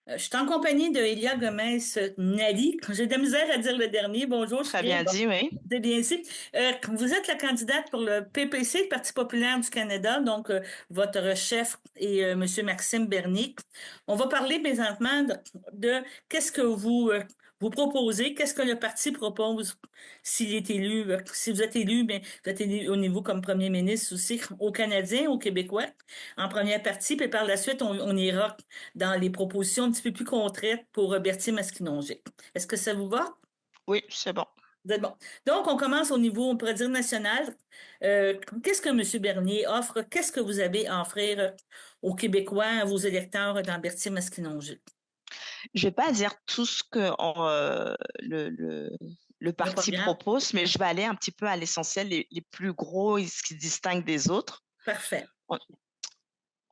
Je suis en compagnie de Elia Gomez-Nali. J'ai de la misère à dire le dernier. Bonjour, Très Cyril. bien Bon, dit, oui. c'est bien ici. Vous êtes la candidate pour le PPC, le Parti populaire du Canada. Donc, votre chef est Monsieur Maxime Bernier. On va parler présentement de qu'est-ce que vous proposez, qu'est-ce que le parti propose s'il est élu. Si vous êtes élu, bien, vous êtes élu au niveau comme premier ministre aussi, aux Canadiens, aux Québécois, en première partie. Puis par la suite, on ira dans les propositions un petit peu plus concrètes pour Berthier Masquinongé. Est-ce que ça vous va? Oui, c'est bon. Vous êtes bon. Donc, on commence au niveau, on pourrait dire national. Qu'est-ce que M. Bernier offre? Qu'est-ce que vous avez à offrir aux Québécois, à vos électeurs dans Berthier Masquinongé? Je vais pas dire tout ce que le Le parti programme? propose, mais je vais aller un petit peu à l'essentiel, les plus gros et ce qui distingue des autres. Parfait. On,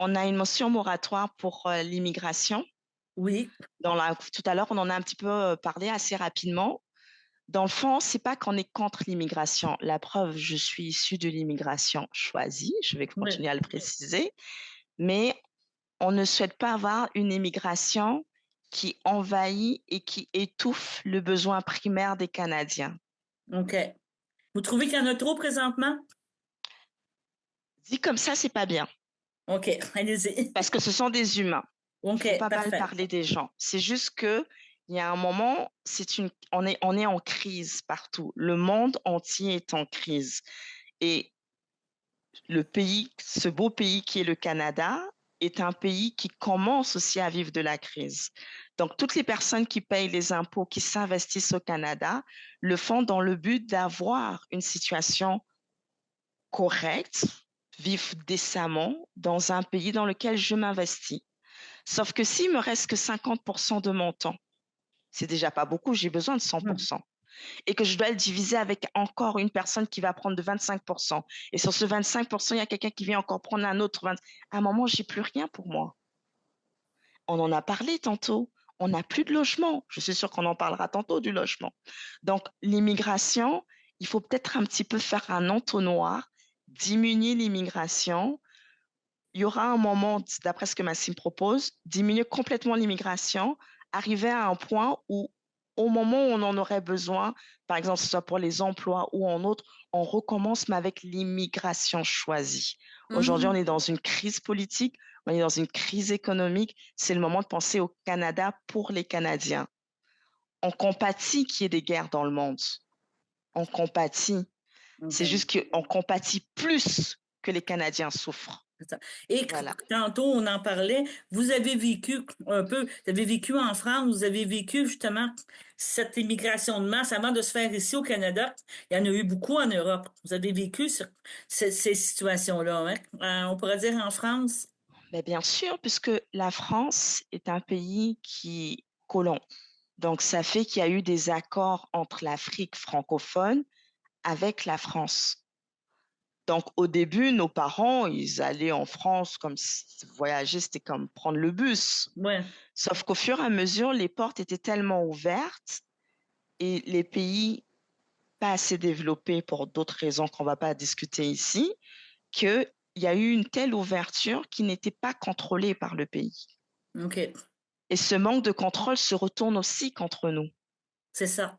on a une motion moratoire pour l'immigration. Oui. Tout à l'heure, on en a un petit peu parlé assez rapidement. Dans le fond, c'est pas qu'on est contre l'immigration. La preuve, je suis issue de l'immigration choisie. Je vais Oui. continuer à le préciser. Mais on ne souhaite pas avoir une immigration qui envahit et qui étouffe le besoin primaire des Canadiens. OK. Vous trouvez qu'il y en a trop présentement? Dit comme ça, c'est pas bien, OK. Allez-y. parce que ce sont des humains. Il faut OK. pas mal Parfait. parler des gens. C'est juste que il y a un moment, on est en crise partout. Le monde entier est en crise. Et le pays, ce beau pays qui est le Canada, est un pays qui commence aussi à vivre de la crise. Donc, toutes les personnes qui payent les impôts, qui s'investissent au Canada, le font dans le but d'avoir une situation correcte, vivre décemment dans un pays dans lequel je m'investis. Sauf que s'il me reste que 50% de mon temps, c'est déjà pas beaucoup, j'ai besoin de Hmm. 100%. Et que je dois le diviser avec encore une personne qui va prendre de 25%. Et sur ce 25%, il y a quelqu'un qui vient encore prendre un autre 20. À un moment, j'ai plus rien pour moi. On en a parlé tantôt. On n'a plus de logement. Je suis sûre qu'on en parlera tantôt du logement. Donc, l'immigration, il faut peut-être un petit peu faire un entonnoir, diminuer l'immigration. Il y aura un moment, d'après ce que Massim propose, diminuer complètement l'immigration, arriver à un point où, au moment où on en aurait besoin, par exemple, que ce soit pour les emplois ou en autre, on recommence, mais avec l'immigration choisie. Aujourd'hui, on Mhm. est dans une crise politique, on est dans une crise économique. C'est le moment de penser au Canada pour les Canadiens. On compatit qu'il y ait des guerres dans le monde. On compatit. C'est OK. juste qu'on compatit plus que les Canadiens souffrent. C'est ça. Et Voilà. tantôt, on en parlait, vous avez vécu un peu, vous avez vécu en France, vous avez vécu justement cette immigration de masse avant de se faire ici au Canada. Il y en a eu beaucoup en Europe. Vous avez vécu ces situations-là, hein? On pourrait dire en France. Mais bien sûr, puisque la France est un pays qui est colon. Donc, ça fait qu'il y a eu des accords entre l'Afrique francophone avec la France. Donc, au début, nos parents, ils allaient en France comme si voyager, c'était comme prendre le bus. Ouais. Sauf qu'au fur et à mesure, les portes étaient tellement ouvertes et les pays pas assez développés pour d'autres raisons qu'on ne va pas discuter ici, qu'il y a eu une telle ouverture qui n'était pas contrôlée par le pays. OK. Et ce manque de contrôle se retourne aussi contre nous. C'est ça.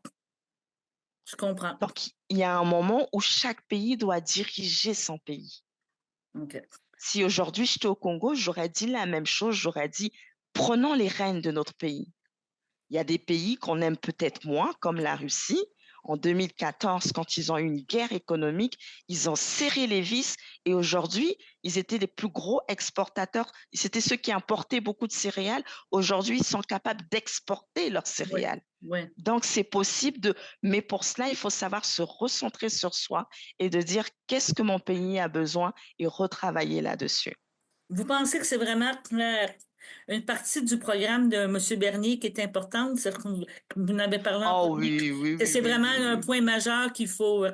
Je comprends. Donc, il y a un moment où chaque pays doit diriger son pays. OK. Si aujourd'hui j'étais au Congo, j'aurais dit la même chose, j'aurais dit, prenons les rênes de notre pays. Il y a des pays qu'on aime peut-être moins, comme la Russie. En 2014, quand ils ont eu une guerre économique, ils ont serré les vis et aujourd'hui, ils étaient les plus gros exportateurs. C'était ceux qui importaient beaucoup de céréales. Aujourd'hui, ils sont capables d'exporter leurs Oui. céréales. Oui. Donc, c'est possible mais pour cela, il faut savoir se recentrer sur soi et de dire qu'est-ce que mon pays a besoin et retravailler là-dessus. Vous pensez que c'est vraiment une partie du programme de M. Bernier qui est importante, celle que vous en avez parlé en Oh premier, oui, oui, que oui, c'est oui, vraiment oui, un oui. point majeur qu'il faut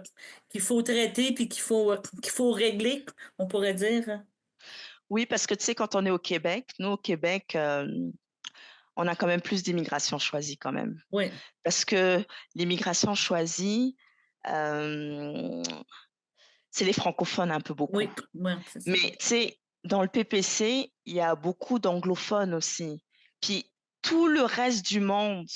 traiter puis qu'il faut régler, on pourrait dire. Oui, parce que tu sais, quand on est au Québec, nous, au Québec, on a quand même plus d'immigration choisie quand même. Oui, Parce que l'immigration choisie, euh, c'est les francophones un peu beaucoup. oui, oui, c'est ça. Mais tu sais, dans le PPC, il y a beaucoup d'anglophones aussi. Puis tout le reste du monde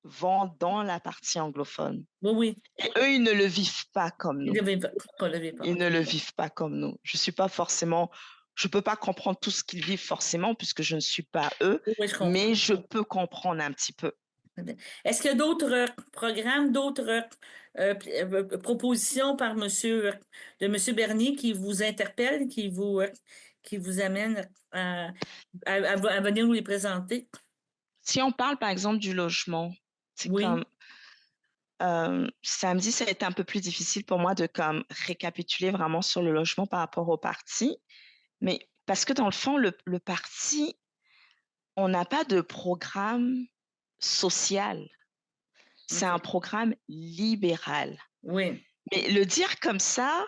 vont dans la partie anglophone. Oui, oui. Et eux, ils ne le vivent pas comme Ils nous. ne le vivent pas. Ils OK. ne le vivent pas comme nous. Je peux pas comprendre tout ce qu'ils vivent forcément puisque je ne suis pas eux, Oui, oui, je comprends. mais je peux comprendre un petit peu. Est-ce qu'il y a d'autres programmes, d'autres propositions de Monsieur Bernier qui vous interpellent, qui vous amènent à venir nous les présenter? Si on parle par exemple du logement, c'est Oui, comme samedi, ça a été un peu plus difficile pour moi de comme récapituler vraiment sur le logement par rapport au parti, mais parce que dans le fond, le parti, on n'a pas de programme social. C'est un OK. programme libéral. Oui, Mais le dire comme ça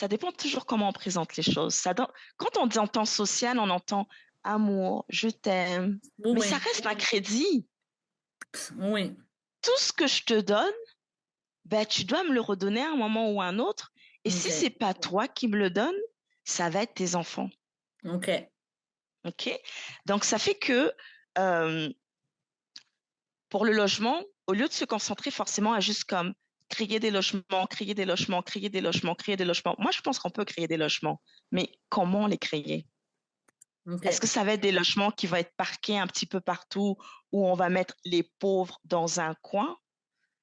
dépend toujours comment on présente les choses. Quand on dit entend social, on entend amour, je t'aime, oui, mais ça oui, reste un crédit. oui. Tout ce que je te donne, ben, tu dois me le redonner à un moment ou à un autre. Et si c'est OK. pas toi qui me le donne, ça va être tes enfants. OK. OK? Donc, ça fait que euh, pour le logement, au lieu de se concentrer forcément à juste comme créer des logements, créer des logements, créer des logements, créer des logements, moi, je pense qu'on peut créer des logements, mais comment les créer? Est-ce que OK. ça va être des logements qui vont être parqués un petit peu partout où on va mettre les pauvres dans un coin?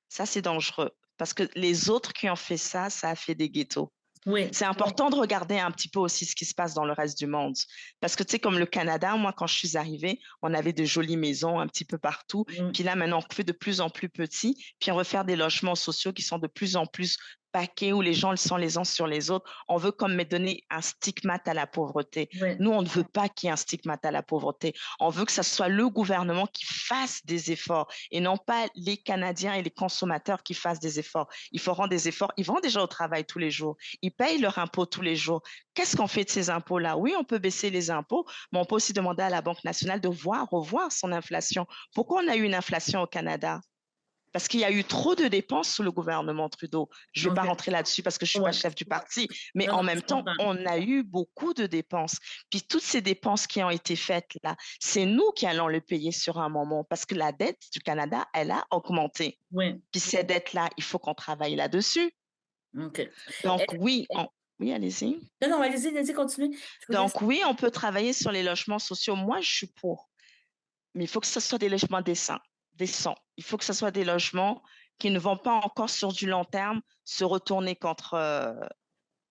Ça, c'est dangereux parce que les autres qui ont fait ça a fait des ghettos. Oui. C'est important de regarder un petit peu aussi ce qui se passe dans le reste du monde. Parce que, tu sais, comme le Canada, moi, quand je suis arrivée, on avait de jolies maisons un petit peu partout. Mm. Puis là, maintenant, on fait de plus en plus petits. Puis on veut faire des logements sociaux qui sont de plus en plus paquets, où les gens le sont les uns sur les autres. On veut comme donner un stigmate à la pauvreté. Oui. Nous, on ne veut pas qu'il y ait un stigmate à la pauvreté. On veut que ce soit le gouvernement qui fasse des efforts et non pas les Canadiens et les consommateurs qui fassent des efforts. Il faut rendre des efforts. Ils vont déjà au travail tous les jours. Ils payent leurs impôts tous les jours. Qu'est-ce qu'on fait de ces impôts-là? Oui, on peut baisser les impôts, mais on peut aussi demander à la Banque nationale de revoir son inflation. Pourquoi on a eu une inflation au Canada? Parce qu'il y a eu trop de dépenses sous le gouvernement Trudeau. Je ne vais pas OK. rentrer là-dessus parce que je ne suis pas Oui. chef du parti, mais Non, en non, même je temps, comprends. on a eu beaucoup de dépenses. Puis toutes ces dépenses qui ont été faites là, c'est nous qui allons le payer sur un moment parce que la dette du Canada, elle a augmenté. Oui. Puis ces dettes-là, il faut qu'on travaille là-dessus. OK. Donc Eh, oui, allez-y. non, non, allez-y, continuez. Je vous laisse. Donc oui, on peut travailler sur les logements sociaux. Moi, je suis pour. Mais il faut que ce soit des logements décents. Il faut que ce soit des logements qui ne vont pas encore sur du long terme se retourner contre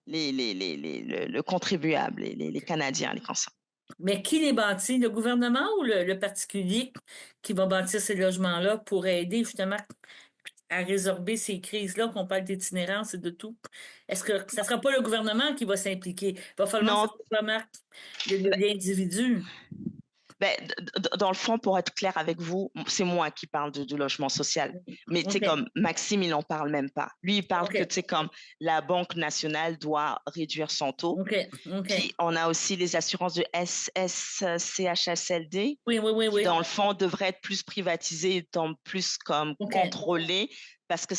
le contribuable, les Canadiens, les Français. Mais qui les bâtit? Le gouvernement ou le particulier qui va bâtir ces logements-là pour aider justement à résorber ces crises-là, qu'on parle d'itinérance et de tout? Est-ce que ça ne sera pas le gouvernement qui va s'impliquer? Il va falloir que ce Non, soit vraiment l'individu. ben, dans le fond, pour être clair avec vous, c'est moi qui parle du logement social. Mais tu sais, OK. comme Maxime, il n'en parle même pas. Lui, il parle que, OK. tu sais, comme la Banque nationale doit réduire son taux. OK. Puis, OK. on a aussi les assurances de SSCHSLD Oui, oui, oui, qui, oui. dans le fond, devraient être plus privatisées, donc plus comme OK. contrôlées parce que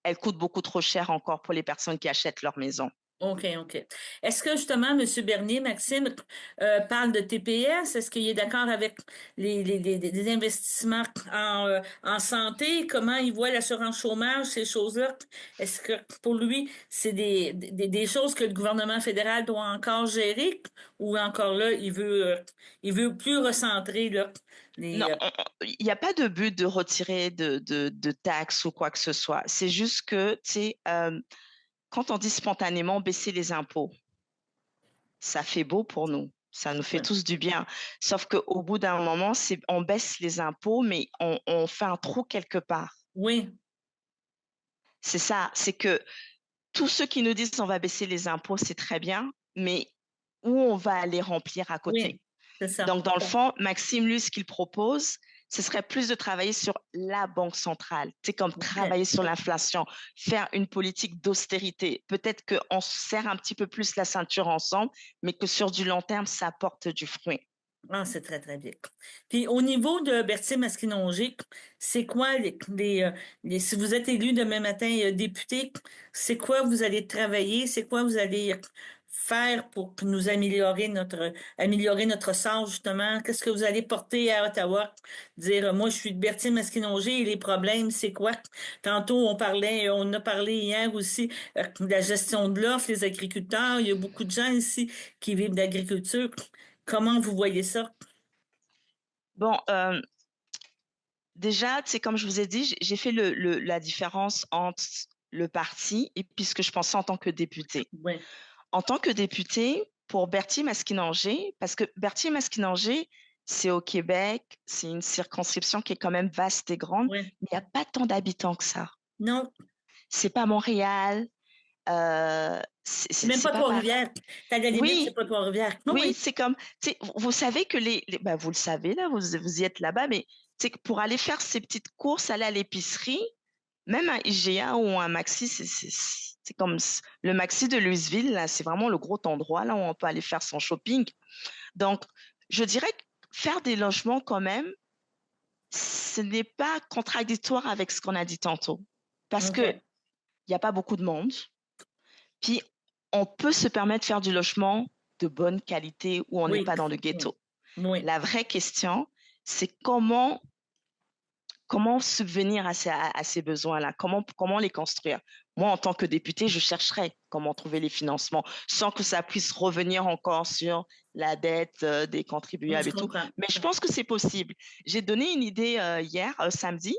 elles coûtent beaucoup trop cher encore pour les personnes qui achètent leur maison. OK, OK. Est-ce que justement, M. Bernier, Maxime, parle de TPS? Est-ce qu'il est d'accord avec des investissements en santé? Comment il voit l'assurance chômage, ces choses-là? Est-ce que pour lui, c'est des choses que le gouvernement fédéral doit encore gérer? Ou encore là, il veut plus recentrer là, Non, les... il n'y a pas de but de retirer de taxes ou quoi que ce soit. C'est juste que, tu sais, quand on dit spontanément baisser les impôts, ça fait beau pour nous. Ça nous fait ouais. tous du bien. Sauf qu'au bout d'un moment, on baisse les impôts, mais on fait un trou quelque part. Oui, C'est ça, c'est que tous ceux qui nous disent on va baisser les impôts, c'est très bien, mais où on va aller remplir à oui, côté? c'est ça. Donc, dans le fond, Maxime, lui, ce qu'il propose, ce serait plus de travailler sur la Banque centrale. C'est comme OK. travailler sur l'inflation, faire une politique d'austérité. Peut-être qu'on serre un petit peu plus la ceinture ensemble, mais que sur du long terme, ça apporte du fruit. Ah, c'est très, très bien. Puis au niveau de Berthier Masquinongé, c'est quoi si vous êtes élu demain matin député, c'est quoi vous allez travailler, c'est quoi vous allez faire pour nous améliorer notre sort, justement? Qu'est-ce que vous allez porter à Ottawa? Dire, moi, je suis de Berthier-Masquinongé et les problèmes, c'est quoi? Tantôt, on a parlé hier aussi de la gestion de l'offre, les agriculteurs. Il y a beaucoup de gens ici qui vivent d'agriculture. Comment vous voyez ça? Bon, déjà, c'est comme je vous ai dit, j'ai fait la différence entre le parti et puis ce que je pensais en tant que députée. Oui, En tant que députée, pour Berthier-Masquinongé, parce que Berthier-Masquinongé, c'est au Québec, c'est une circonscription qui est quand même vaste et grande, oui. mais il n'y a pas tant d'habitants que ça. Non, C'est pas Montréal, c'est même c'est pas pas Paris. Trois-Rivières. À la limite, c'est Oui, pas Trois-Rivières. Oui, oui, oui, c'est comme, tu sais, vous savez que bah, vous le savez là, vous y êtes là-bas, mais tu sais que pour aller faire ces petites courses, aller à l'épicerie, même un IGA ou un Maxi, c'est comme le Maxi de Louisville, là, c'est vraiment le gros endroit là où on peut aller faire son shopping. Donc, je dirais que faire des logements quand même, ce n'est pas contradictoire avec ce qu'on a dit tantôt. Parce que OK. il n'y a pas beaucoup de monde. Puis, on peut se permettre de faire du logement de bonne qualité où on n'est Oui, pas dans le oui, ghetto. oui, La vraie question, c'est comment subvenir à ces besoins-là, comment les construire. Moi, en tant que députée, je chercherais comment trouver les financements sans que ça puisse revenir encore sur la dette des contribuables je et tout. comprends. Mais je pense que c'est possible. J'ai donné une idée hier, samedi,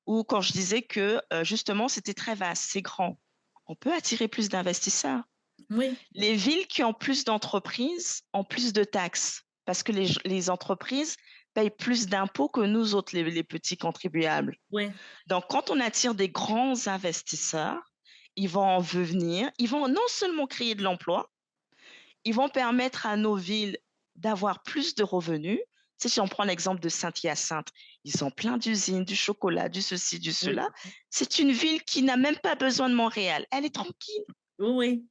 où quand je disais que justement, c'était très vaste, c'est grand. On peut attirer plus d'investisseurs. Oui, Les villes qui ont plus d'entreprises ont plus de taxes parce que les entreprises payent plus d'impôts que nous autres, les petits contribuables. oui, Donc, quand on attire des grands investisseurs, ils vont en venir, ils vont non seulement créer de l'emploi, ils vont permettre à nos villes d'avoir plus de revenus. Tu sais, si on prend l'exemple de Saint-Hyacinthe, ils ont plein d'usines, du chocolat, du ceci, du oui, cela. C'est une ville qui n'a même pas besoin de Montréal. Elle est tranquille. oui, oui,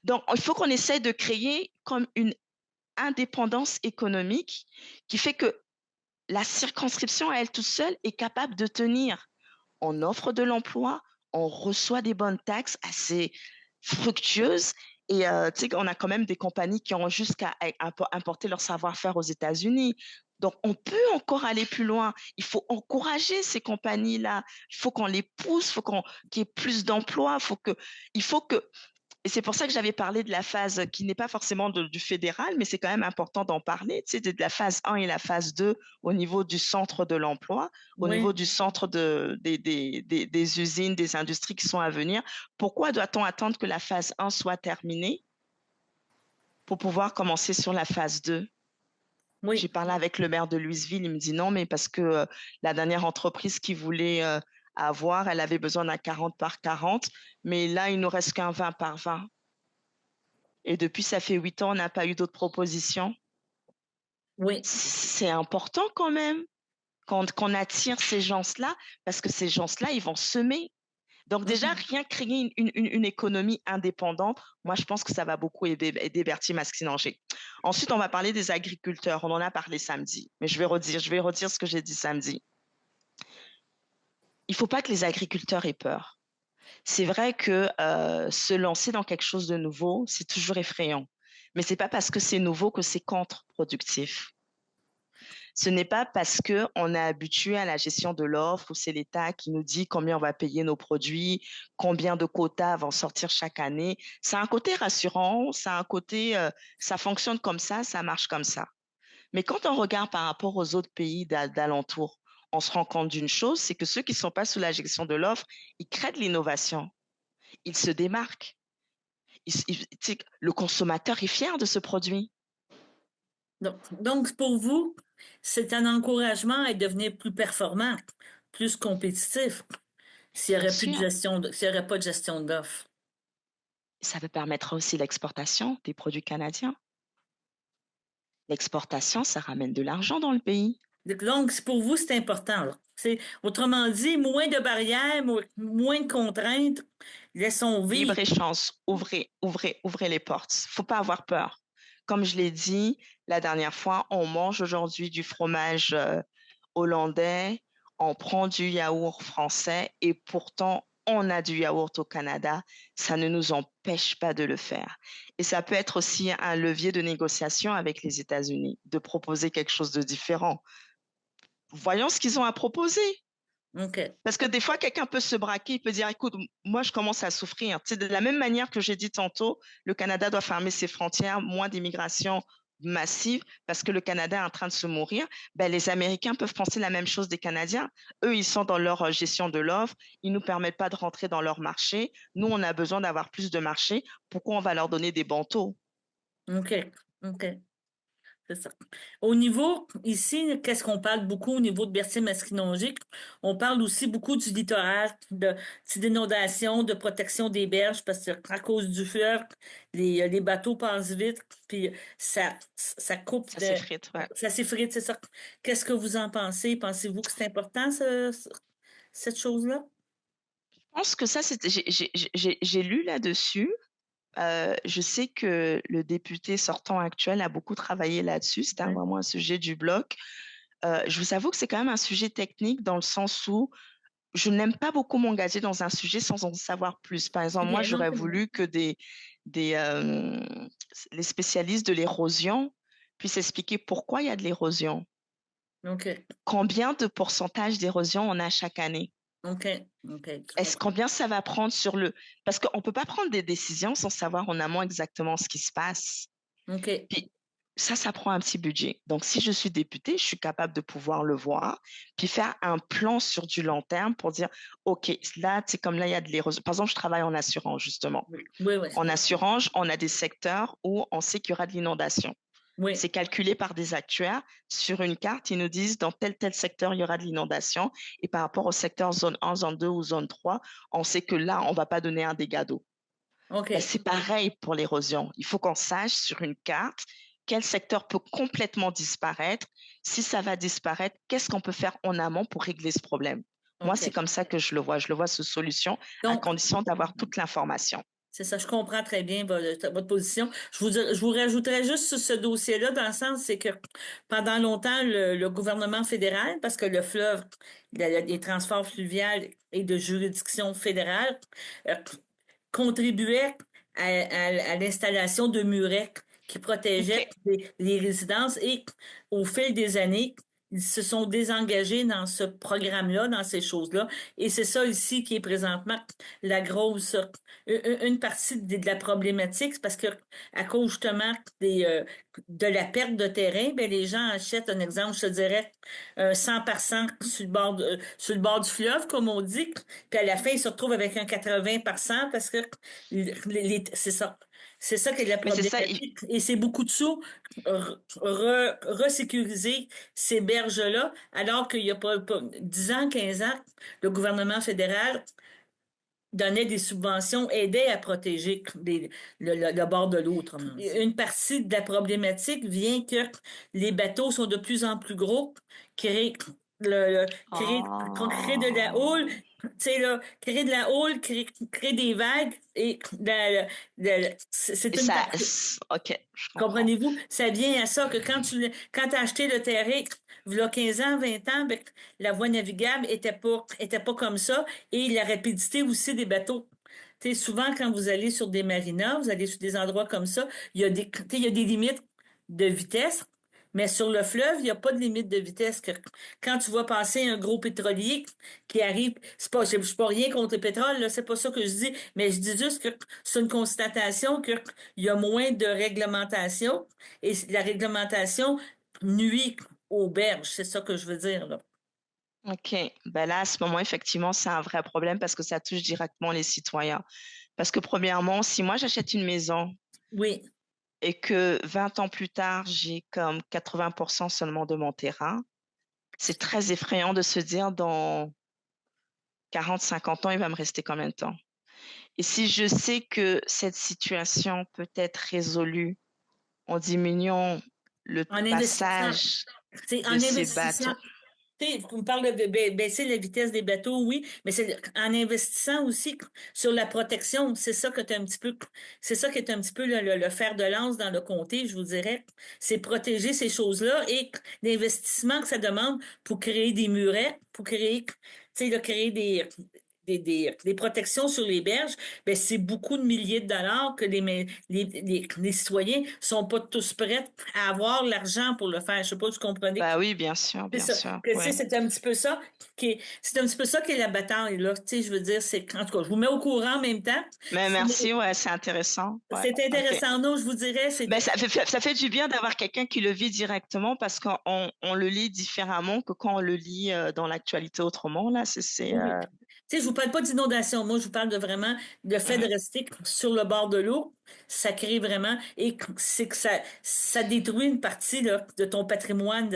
Donc, il faut qu'on essaie de créer comme une indépendance économique qui fait que la circonscription à elle toute seule est capable de tenir. On offre de l'emploi, on reçoit des bonnes taxes assez fructueuses et tu sais, on a quand même des compagnies qui ont jusqu'à importer leur savoir-faire aux États-Unis. Donc, on peut encore aller plus loin. Il faut encourager ces compagnies-là. Il faut qu'on les pousse, qu'il y ait plus d'emplois. Il faut que et c'est pour ça que j'avais parlé de la phase qui n'est pas forcément du fédéral, mais c'est quand même important d'en parler, tu sais, de la phase 1 et la phase 2 au niveau du centre de l'emploi, au niveau oui. du centre des usines, des industries qui sont à venir. Pourquoi doit-on attendre que la phase 1 soit terminée pour pouvoir commencer sur la phase 2? J'ai Oui. parlé avec le maire de Louisville, il me dit non, mais parce que la dernière entreprise qui voulait avoir, elle avait besoin d'un 40 par 40, mais là, il nous reste qu'un 20 par 20. Et depuis, ça fait 8 ans, on n'a pas eu d'autres propositions. Oui. C'est important quand même qu'on attire ces gens-là, parce que ces gens-là, ils vont semer. Donc déjà, Mhm. rien créer une économie indépendante, moi, je pense que ça va beaucoup aider Berthier-Masquinongé. Ensuite, on va parler des agriculteurs. On en a parlé samedi, mais je vais redire ce que j'ai dit samedi. Il ne faut pas que les agriculteurs aient peur. C'est vrai que se lancer dans quelque chose de nouveau, c'est toujours effrayant. Mais c'est pas parce que c'est nouveau que c'est contre-productif. Ce n'est pas parce que on est habitué à la gestion de l'offre où c'est l'État qui nous dit combien on va payer nos produits, combien de quotas vont sortir chaque année. Ça a un côté rassurant, ça a un côté, ça fonctionne comme ça marche comme ça. Mais quand on regarde par rapport aux autres pays d'alentour, on se rend compte d'une chose, c'est que ceux qui ne sont pas sous la gestion de l'offre, ils créent de l'innovation, ils se démarquent. Le consommateur est fier de ce produit. Donc, pour vous, c'est un encouragement à devenir plus performant, plus compétitif, Bien sûr, s'il n'y aurait pas de gestion d'offres. ça peut permettre aussi l'exportation des produits canadiens. L'exportation, ça ramène de l'argent dans le pays. Donc, pour vous, c'est important, là. Autrement dit, moins de barrières, moins de contraintes, laissons vivre. Libre-échange, ouvrez les portes. Faut pas avoir peur. Comme je l'ai dit la dernière fois, on mange aujourd'hui du fromage hollandais, on prend du yaourt français et pourtant, on a du yaourt au Canada, ça ne nous empêche pas de le faire. Et ça peut être aussi un levier de négociation avec les États-Unis, de proposer quelque chose de différent. Voyons ce qu'ils ont à proposer. OK. Parce que des fois, quelqu'un peut se braquer, il peut dire, écoute, moi, je commence à souffrir. Tu sais, de la même manière que j'ai dit tantôt, le Canada doit fermer ses frontières, moins d'immigration massive, parce que le Canada est en train de se mourir. Ben, les Américains peuvent penser la même chose des Canadiens. Eux, ils sont dans leur gestion de l'offre, ils nous permettent pas de rentrer dans leur marché. Nous, on a besoin d'avoir plus de marché. Pourquoi on va leur donner des bons taux? OK. OK. C'est ça. Au niveau, ici, qu'est-ce qu'on parle beaucoup au niveau de Berthier-Masquinongé? On parle aussi beaucoup du littoral, d'inondations, de protection des berges, parce que à cause du fleuve, les bateaux passent vite, puis ça coupe, Ça s'effrite, ouais. ça s'effrite, c'est ça. Qu'est-ce que vous en pensez? Pensez-vous que c'est important, cette chose-là? Je pense que ça, c'était, j'ai lu là-dessus. Je sais que le député sortant actuel a beaucoup travaillé là-dessus. C'était Oui, vraiment un sujet du bloc. Je vous avoue que c'est quand même un sujet technique dans le sens où je n'aime pas beaucoup m'engager dans un sujet sans en savoir plus. Par exemple, moi, bien, non, j'aurais c'est bien. voulu que des, les spécialistes de l'érosion puissent expliquer pourquoi il y a de l'érosion. OK, Combien de pourcentage d'érosion on a chaque année? OK, OK, je Est-ce comprends. combien ça va prendre sur le... Parce qu'on ne peut pas prendre des décisions sans savoir en amont exactement ce qui se passe. OK, Puis ça prend un petit budget. Donc, si je suis députée, je suis capable de pouvoir le voir, puis faire un plan sur du long terme pour dire, OK, là, c'est comme là, il y a de l'érosion. Par exemple, je travaille en assurance, justement. oui, oui, oui, En assurance, on a des secteurs où on sait qu'il y aura de l'inondation. oui, C'est calculé par des actuaires. Sur une carte, ils nous disent dans tel secteur, il y aura de l'inondation. Et par rapport au secteur zone 1, zone 2 ou zone 3, on sait que là, on ne va pas donner un dégât d'eau. Ben, OK. c'est pareil pour l'érosion. Il faut qu'on sache sur une carte quel secteur peut complètement disparaître. Si ça va disparaître, qu'est-ce qu'on peut faire en amont pour régler ce problème? Moi, c'est OK. comme ça que je le vois. Je le vois sous solution à Donc, condition d'avoir toute l'information. c'est ça, je comprends très bien votre position. Je vous rajouterais juste sur ce dossier-là, dans le sens, c'est que pendant longtemps, le gouvernement fédéral, parce que le fleuve, les transports fluviaux est de juridiction fédérale, euh, contribuait à l'installation de murets qui OK. protégeaient les résidences et au fil des années, ils se sont désengagés dans ce programme-là, dans ces choses-là. Et c'est ça ici qui est présentement la grosse, une partie de la problématique, c'est parce que à cause justement de la perte de terrain, ben les gens achètent, un exemple, je te dirais, un 100 par 100 sur le bord du fleuve, comme on dit, puis à la fin, ils se retrouvent avec un 80 par 100 parce que c'est ça. C'est ça qui est la Mais c'est ça, problématique. Et c'est beaucoup de sous resécuriser ces berges-là, alors qu'il y a pas 10 ans, 15 ans, le gouvernement fédéral donnait des subventions, aidait à protéger le bord de l'eau, autrement dit. Une partie de la problématique vient que les bateaux sont de plus en plus gros, créent, créent, crée de la houle, oh. tu sais, là, créer de la houle, créer des vagues, et Et c'est une ça, partie. OK, je comprends. Comprenez-vous? Ça vient à ça que quand tu as acheté le terrain, il y a 15 ans, 20 ans, ben, la voie navigable était pas comme ça et la rapidité aussi des bateaux. Tu sais, souvent, quand vous allez sur des marinas, vous allez sur des endroits comme ça, tu sais, il y a des limites de vitesse, mais sur le fleuve, il n'y a pas de limite de vitesse. Quand tu vois passer un gros pétrolier qui arrive, je suis pas rien contre le pétrole, là, c'est pas ça que je dis, mais je dis juste que c'est une constatation qu'il y a moins de réglementation et la réglementation nuit aux berges, c'est ça que je veux dire, là. OK. Ben là, à ce moment, effectivement, c'est un vrai problème parce que ça touche directement les citoyens. Parce que premièrement, si moi j'achète une maison Oui, et que 20 ans plus tard, j'ai comme 80% seulement de mon terrain, c'est très effrayant de se dire dans 40, 50 ans, il va me rester combien de temps? Et si je sais que cette situation peut être résolue en diminuant le en investissant, passage c'est de en ces investissant. bateaux. Tu sais, on parle de baisser la vitesse des bateaux, oui, mais c'est en investissant aussi sur la protection. C'est ça qui est un petit peu le fer de lance dans le comté, je vous dirais. C'est protéger ces choses-là et l'investissement que ça demande pour créer des murets, pour créer, tu sais, créer des protections sur les berges, ben c'est beaucoup de milliers de dollars que les citoyens sont pas tous prêts à avoir l'argent pour le faire. Je sais pas si vous comprenez. Bah oui, C'est bien ça. sûr, Que, tu sais, ouais. c'est un petit peu ça c'est un petit peu ça qui est la bataille, là. Tu sais, je veux dire, en tout cas, je vous mets au courant en même temps. Mais merci, ouais, c'est intéressant. Ouais, C'est ok. intéressant. Non, je vous dirais, Ben, ça fait du bien d'avoir quelqu'un qui le vit directement parce qu'on le lit différemment que quand on le lit dans l'actualité autrement. Là, oui. Tu sais, je vous parle pas d'inondation. Moi, je vous parle de vraiment le fait de mhm. rester sur le bord de l'eau. Ça crée vraiment, et c'est que ça détruit une partie là, de ton patrimoine,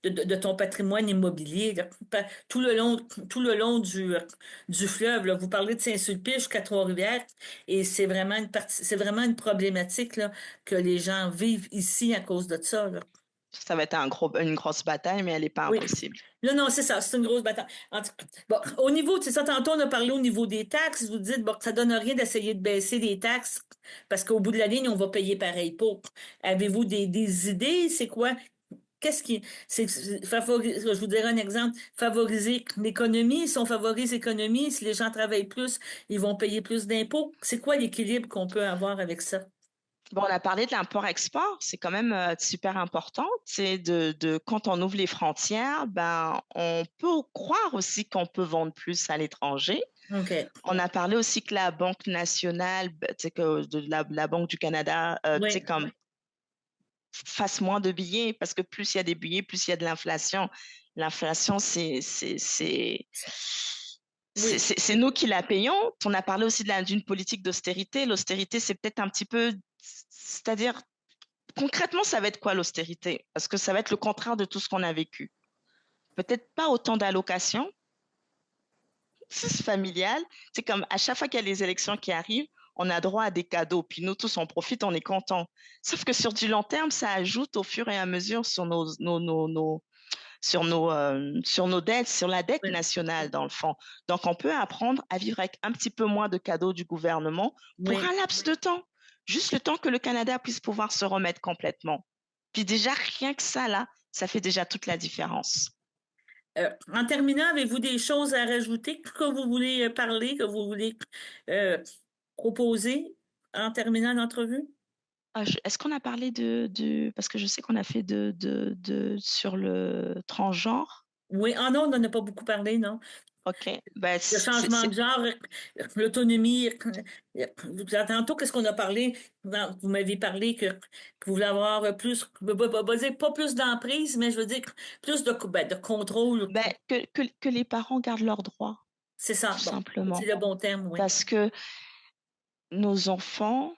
de ton patrimoine immobilier, là. Tout le long du fleuve, là. Vous parlez de Saint-Sulpice jusqu'à Trois-Rivières, et c'est vraiment une problématique, là, que les gens vivent ici à cause de ça, là. Ça va être une grosse bataille, mais elle n'est pas Oui. impossible. Non, non, c'est ça, c'est une grosse bataille. En tout cas, bon, au niveau, c'est ça, tantôt on a parlé au niveau des taxes, vous dites bon, que ça donne rien d'essayer de baisser les taxes parce qu'au bout de la ligne, on va payer pareil pour. Avez-vous des idées? C'est quoi? Qu'est-ce qui. Je vous dirai un exemple. Favoriser l'économie. Si on favorise l'économie, si les gens travaillent plus, ils vont payer plus d'impôts. C'est quoi l'équilibre qu'on peut avoir avec ça? Bon, on a parlé de l'import-export, c'est quand même super important. C'est quand on ouvre les frontières, ben, on peut croire aussi qu'on peut vendre plus à l'étranger. OK. On a parlé aussi que la Banque nationale, ben, tu sais, que la Banque du Canada, tu sais, Oui. comme fasse moins de billets parce que plus il y a des billets, plus il y a de l'inflation. L'inflation, Oui. c'est nous qui la payons. On a parlé aussi d'une politique d'austérité. L'austérité, c'est peut-être un petit peu, c'est-à-dire, concrètement, ça va être quoi l'austérité? Parce que ça va être le contraire de tout ce qu'on a vécu. Peut-être pas autant d'allocations familiales. C'est comme à chaque fois qu'il y a les élections qui arrivent, on a droit à des cadeaux. Puis nous tous, on profite, on est contents. Sauf que sur du long terme, ça ajoute au fur et à mesure sur sur nos dettes, sur la dette Oui. nationale, dans le fond. Donc, on peut apprendre à vivre avec un petit peu moins de cadeaux du gouvernement pour Oui. un laps de temps. Juste le temps que le Canada puisse pouvoir se remettre complètement. Puis déjà, rien que ça, là, ça fait déjà toute la différence. En terminant, avez-vous des choses à rajouter que vous voulez parler, que vous voulez euh, proposer en terminant l'entrevue? Est-ce qu'on a parlé parce que je sais qu'on a fait sur le transgenre. Oui, ah non, on n'en a pas beaucoup parlé, non. OK. Ben, Le changement de genre, l'autonomie. Tantôt, qu'est-ce qu'on a parlé? Vous m'avez parlé que vous voulez avoir plus, pas plus d'emprise, mais je veux dire plus de contrôle. ben, que les parents gardent leurs droits, C'est tout ça, bon, c'est simplement. le bon terme, oui. Parce que nos enfants,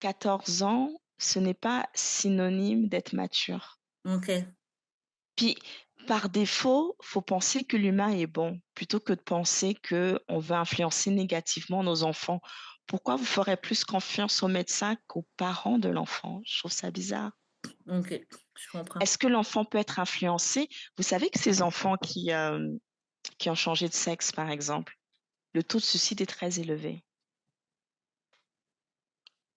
14 ans, ce n'est pas synonyme d'être mature. OK. Puis, par défaut, faut penser que l'humain est bon, plutôt que de penser que on veut influencer négativement nos enfants. Pourquoi vous ferez plus confiance aux médecins qu'aux parents de l'enfant? Je trouve ça bizarre. OK. Je comprends. Est-ce que l'enfant peut être influencé? Vous savez que ces enfants qui ont changé de sexe, par exemple, le taux de suicide est très élevé.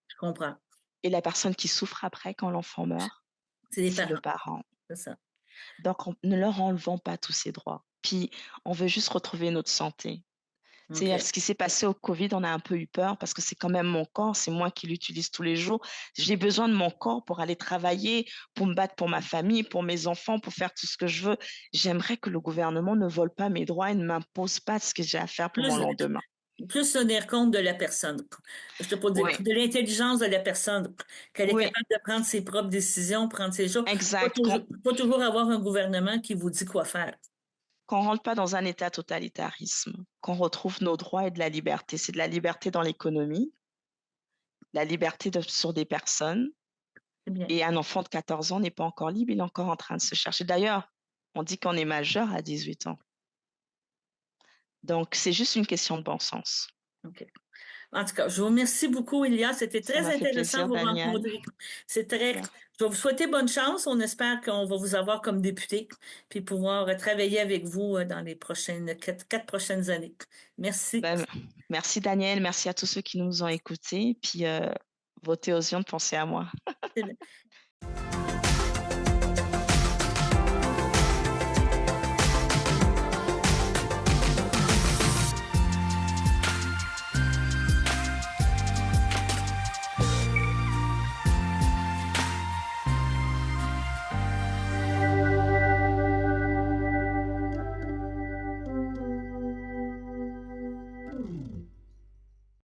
Je comprends. Et la personne qui souffre après quand l'enfant meurt, C'est les c'est le parents, parent. c'est ça. Donc, ne leur enlevons pas tous ces droits. Puis, on veut juste retrouver notre santé. Tu sais, OK. ce qui s'est passé au Covid, on a un peu eu peur parce que c'est quand même mon corps, c'est moi qui l'utilise tous les jours. J'ai besoin de mon corps pour aller travailler, pour me battre pour ma famille, pour mes enfants, pour faire tout ce que je veux. J'aimerais que le gouvernement ne vole pas mes droits et ne m'impose pas ce que j'ai à faire pour mon Plus, lendemain. plus tenir compte de la personne. Je te peux dire, Oui, de l'intelligence de la personne, qu'elle est oui, capable de prendre ses propres décisions, prendre ses choses. exact. Pas toujours avoir un gouvernement qui vous dit quoi faire. Qu'on rentre pas dans un état totalitarisme, qu'on retrouve nos droits et de la liberté. C'est de la liberté dans l'économie, la liberté sur des personnes. C'est bien. Et un enfant de 14 ans n'est pas encore libre, il est encore en train de se chercher. D'ailleurs, on dit qu'on est majeur à 18 ans. Donc, c'est juste une question de bon sens. OK. En tout cas, je vous remercie beaucoup, Elia. C'était Ça très m'a fait intéressant plaisir, de vous Daniel. rencontrer. C'est très. Merci. Je vais vous souhaiter bonne chance. On espère qu'on va vous avoir comme député, puis pouvoir travailler avec vous dans les quatre prochaines années. Merci. Ben, merci, Daniel. Merci à tous ceux qui nous ont écoutés. Puis, votez aux urnes, pensez à moi.